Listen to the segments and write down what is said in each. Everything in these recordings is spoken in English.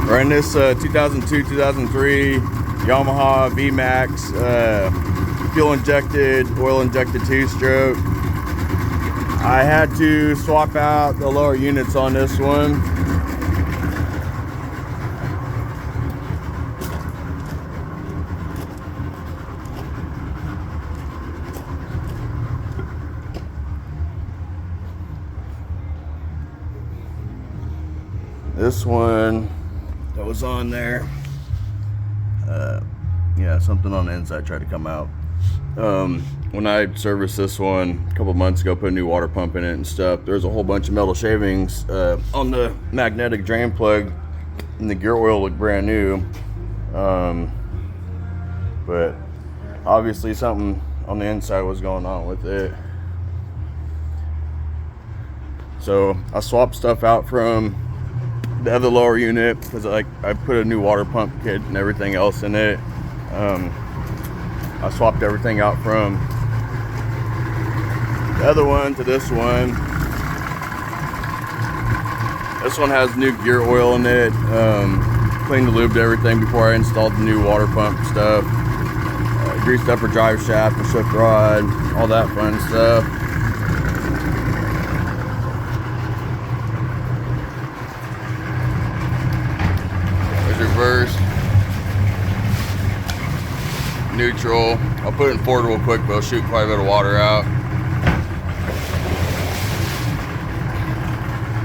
We're in this 2002-2003 Yamaha VMAX fuel-injected, oil-injected two-stroke. I had to swap out the lower units on this one. This one that was on there, yeah, something on the inside tried to come out. When I serviced this one a couple months ago, put a new water pump in it and stuff, there's a whole bunch of metal shavings on the magnetic drain plug, and the gear oil looked brand new. But obviously something on the inside was going on with it. So I swapped stuff out from the other lower unit because I put a new water pump kit and everything else in it. I swapped everything out from the other one to this one. This one has new gear oil in it. Cleaned and lubed everything before I installed the new water pump stuff. Greased up her drive shaft, the shift rod, all that fun stuff. Reverse, neutral. I'll put it in forward real quick, but I'll shoot quite a bit of water out.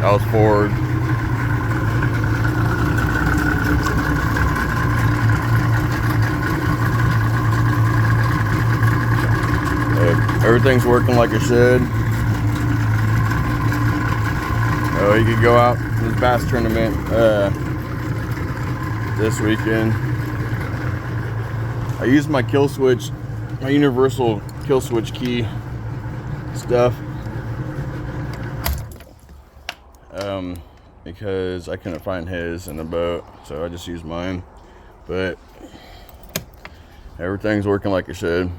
That was forward. Everything's working like it should. Oh, you could go out to this bass tournament this weekend. I used my kill switch, my universal kill switch key stuff, because I couldn't find his in the boat, so I just used mine. But everything's working like it should.